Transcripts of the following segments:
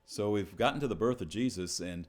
So we've gotten to the birth of Jesus, and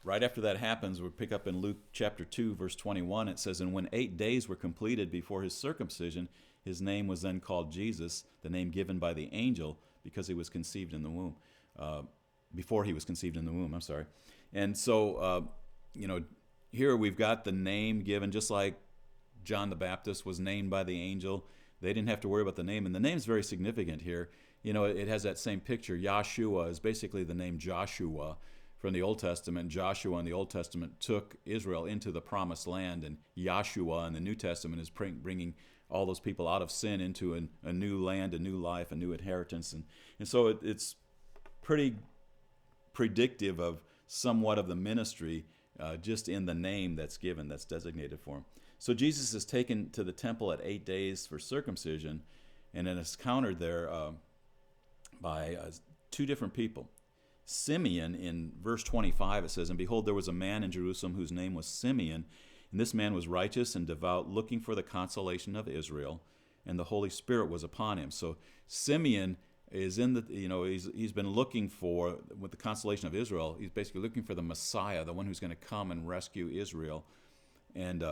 right after that happens, we pick up in Luke chapter 2, verse 21. It says, "And when 8 days were completed before his circumcision, his name was then called Jesus, the name given by the angel, because he was conceived in the womb." Before he was conceived in the womb, I'm sorry. And so, here we've got the name given, just like John the Baptist was named by the angel. They didn't have to worry about the name, and the name's very significant here. It has that same picture. Yahshua is basically the name Joshua from the Old Testament. Joshua in the Old Testament took Israel into the Promised Land, and Yahshua in the New Testament is bringing all those people out of sin into a new land, a new life, a new inheritance. And so it's pretty predictive of somewhat of the ministry just in the name that's given, that's designated for him. So Jesus is taken to the temple at 8 days for circumcision, and then is countered there by two different people. Simeon, in verse 25, it says, "And behold, there was a man in Jerusalem whose name was Simeon, and this man was righteous and devout, looking for the consolation of Israel, and the Holy Spirit was upon him." So Simeon is he's been looking for, with the consolation of Israel, he's basically looking for the Messiah, the one who's going to come and rescue Israel. And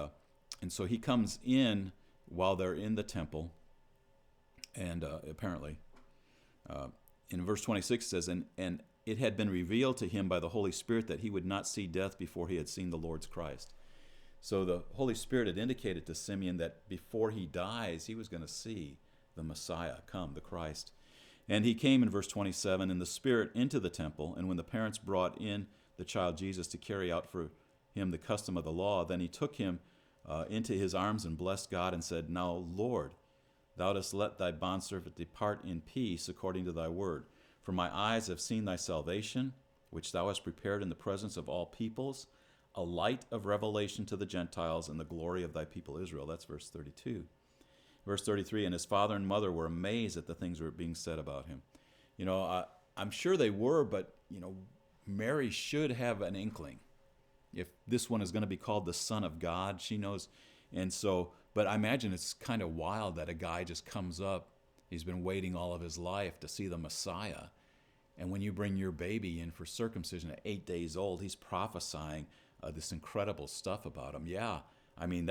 so he comes in while they're in the temple, and apparently, in verse 26 it says, and it had been revealed to him by the Holy Spirit that he would not see death before he had seen the Lord's Christ. So the Holy Spirit had indicated to Simeon that before he dies, he was going to see the Messiah come, the Christ. And he came, in verse 27, in the Spirit into the temple, and when the parents brought in the child Jesus to carry out for him the custom of the law, then he took him into his arms and blessed God and said, "Now, Lord, thou dost let thy bondservant depart in peace according to thy word. For my eyes have seen thy salvation, which thou hast prepared in the presence of all peoples, a light of revelation to the Gentiles and the glory of thy people Israel." That's verse 32. Verse 33, "And his father and mother were amazed at the things that were being said about him." I'm sure they were, but, Mary should have an inkling. If this one is going to be called the Son of God, she knows. And so, but I imagine it's kind of wild that a guy just comes up. He's been waiting all of his life to see the Messiah. And when you bring your baby in for circumcision at 8 days old, he's prophesying this incredible stuff about him. Yeah, I mean,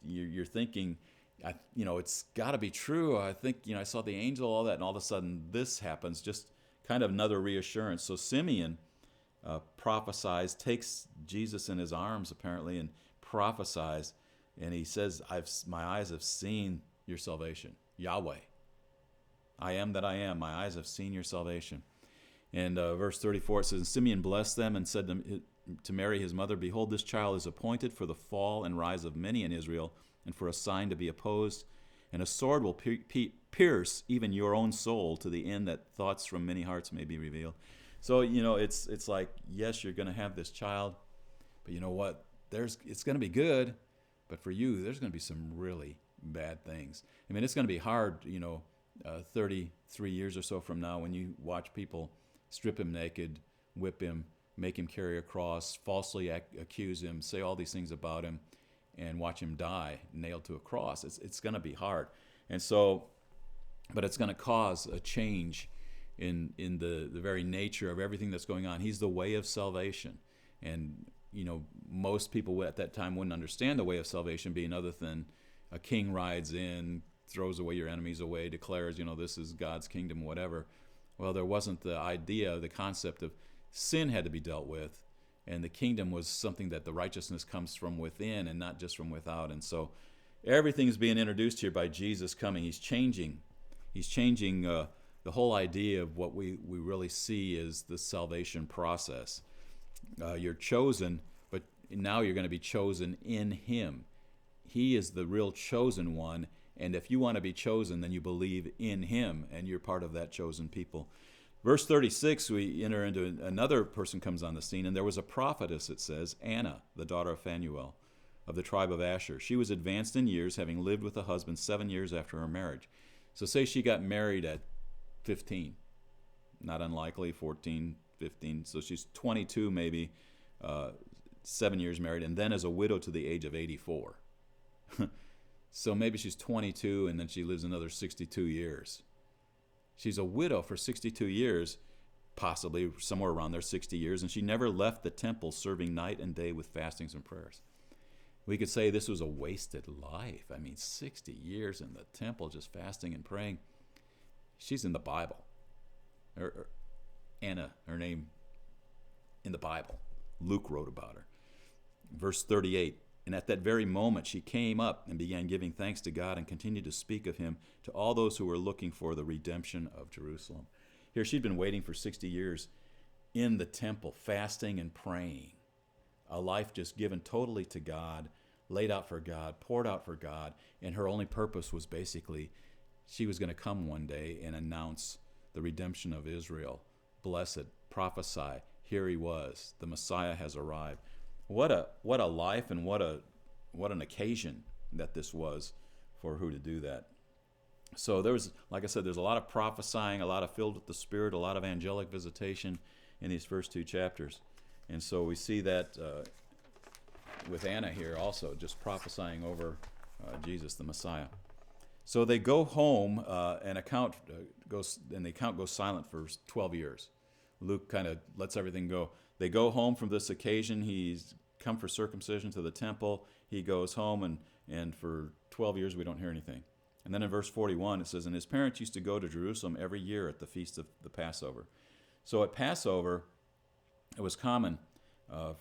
you're thinking, it's got to be true. I think, I saw the angel, all that, and all of a sudden this happens. Just kind of another reassurance. So Simeon prophesies, takes Jesus in his arms apparently, and prophesies, and he says, "My eyes have seen your salvation, Yahweh. I am that I am. My eyes have seen your salvation." And verse 34, it says, "And Simeon blessed them and said to Mary his mother, Behold, this child is appointed for the fall and rise of many in Israel, and for a sign to be opposed, and a sword will pierce even your own soul, to the end that thoughts from many hearts may be revealed." So, it's like, yes, you're going to have this child, but you know what? It's going to be good, but for you, there's going to be some really bad things. I mean, it's going to be hard, 33 years or so from now, when you watch people strip him naked, whip him, make him carry a cross, falsely accuse him, say all these things about him, and watch him die nailed to a cross. It's going to be hard. And so, but it's going to cause a change in the very nature of everything that's going on. He's the way of salvation. And, most people at that time wouldn't understand the way of salvation being other than a king rides in, throws away your enemies away, declares, this is God's kingdom, whatever. Well, there wasn't the idea, the concept of sin had to be dealt with, and the kingdom was something that the righteousness comes from within and not just from without. And so everything's being introduced here by Jesus coming. He's changing the whole idea of what we really see is the salvation process. You're chosen, but now you're going to be chosen in him. He is the real chosen one, and if you want to be chosen, then you believe in him, and you're part of that chosen people. Verse 36, we enter into another person comes on the scene, and there was a prophetess, it says, Anna, the daughter of Phanuel, of the tribe of Asher. She was advanced in years, having lived with a husband 7 years after her marriage. So say she got married at 15, not unlikely, 14, 15. So she's 22 maybe, 7 years married, and then as a widow to the age of 84. So maybe she's 22, and then she lives another 62 years. She's a widow for 62 years, possibly somewhere around there, 60 years, and she never left the temple, serving night and day with fastings and prayers. We could say this was a wasted life. I mean, 60 years in the temple just fasting and praying. She's in the Bible. Anna, her name in the Bible. Luke wrote about her. Verse 38, and at that very moment she came up and began giving thanks to God and continued to speak of him to all those who were looking for the redemption of Jerusalem. Here she'd been waiting for 60 years in the temple, fasting and praying. A life just given totally to God, laid out for God, poured out for God, and her only purpose was basically she was going to come one day and announce the redemption of Israel. Blessed, prophesy, here he was, the Messiah has arrived. What a life and what an occasion that this was for her to do that. So there was, like I said, there's a lot of prophesying, a lot of filled with the Spirit, a lot of angelic visitation in these first two chapters. And so we see that with Anna here also, just prophesying over Jesus, the Messiah. So they go home, and the account goes silent for 12 years. Luke kind of lets everything go. They go home from this occasion. He's come for circumcision to the temple. He goes home, and for 12 years we don't hear anything. And then in verse 41 it says, and his parents used to go to Jerusalem every year at the feast of the Passover. So at Passover, it was common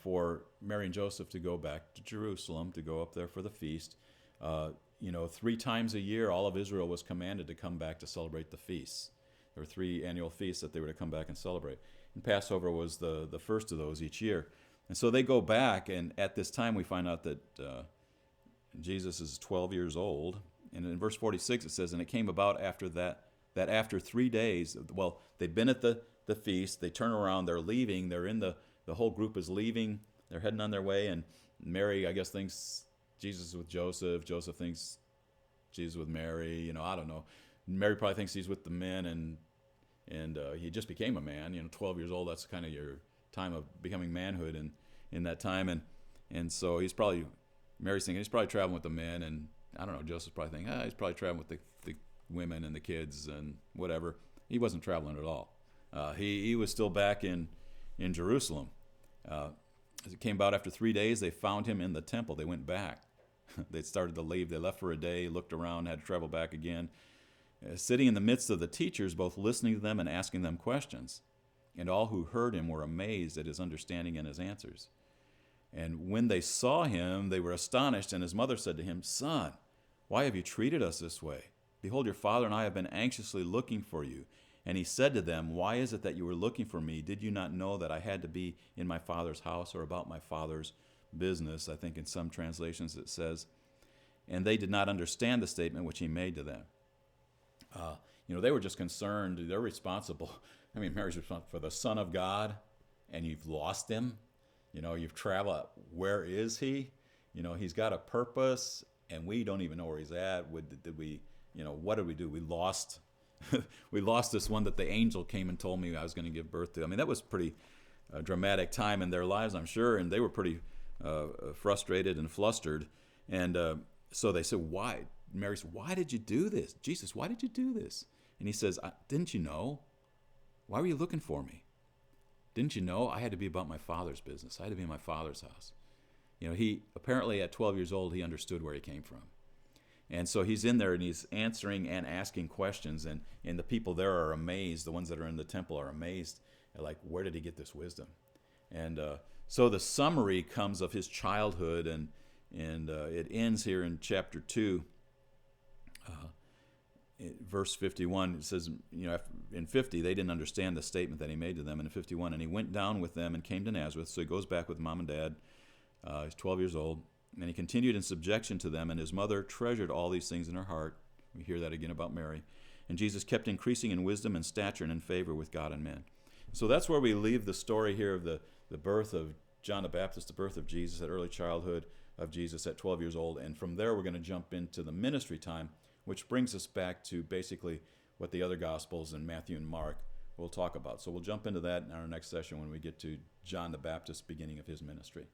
for Mary and Joseph to go back to Jerusalem, to go up there for the feast. 3 times a year, all of Israel was commanded to come back to celebrate the feasts. There were 3 annual feasts that they were to come back and celebrate. And Passover was the first of those each year. And so they go back, and at this time we find out that Jesus is 12 years old. And in verse 46 it says, and it came about after that after 3 days, well, they've been at the feast, they turn around, they're leaving, they're in the whole group is leaving, they're heading on their way, and Mary, I guess, thinks Jesus is with Joseph. Joseph thinks Jesus with Mary. I don't know. Mary probably thinks he's with the men, and he just became a man. 12 years old. That's kind of your time of becoming manhood, in that time, and so Mary's thinking he's probably traveling with the men, and I don't know. Joseph's probably thinking he's probably traveling with the women and the kids and whatever. He wasn't traveling at all. He was still back in Jerusalem. As it came about after 3 days, they found him in the temple. They went back. They started to leave. They left for a day, looked around, had to travel back again. Sitting in the midst of the teachers, both listening to them and asking them questions. And all who heard him were amazed at his understanding and his answers. And when they saw him, they were astonished. And his mother said to him, Son, why have you treated us this way? Behold, your father and I have been anxiously looking for you. And he said to them, why is it that you were looking for me? Did you not know that I had to be in my father's house or about my father's business? I think in some translations it says. And they did not understand the statement which he made to them. They were just concerned. They're responsible. I mean, Mary's responsible for the Son of God, and you've lost him. You've traveled. Where is he? He's got a purpose, and we don't even know where he's at. What did we do? We lost we lost this one that the angel came and told me I was going to give birth to. I mean, that was pretty dramatic time in their lives, I'm sure, and they were pretty frustrated and flustered. And so they said, why? Mary said, why did you do this? Jesus, why did you do this? And he says, didn't you know? Why were you looking for me? Didn't you know I had to be about my father's business? I had to be in my father's house. He apparently at 12 years old, he understood where he came from. And so he's in there and he's answering and asking questions, and the people there are amazed. The ones that are in the temple are amazed. They're like, where did he get this wisdom? And so the summary comes of his childhood, and it ends here in chapter 2, verse 51. It says, in 50, they didn't understand the statement that he made to them. And in 51, and he went down with them and came to Nazareth. So he goes back with mom and dad. He's 12 years old. And he continued in subjection to them, and his mother treasured all these things in her heart. We hear that again about Mary. And Jesus kept increasing in wisdom and stature and in favor with God and men. So that's where we leave the story here of the birth of John the Baptist, the birth of Jesus, that early childhood of Jesus at 12 years old. And from there, we're going to jump into the ministry time, which brings us back to basically what the other Gospels in Matthew and Mark will talk about. So we'll jump into that in our next session when we get to John the Baptist, beginning of his ministry.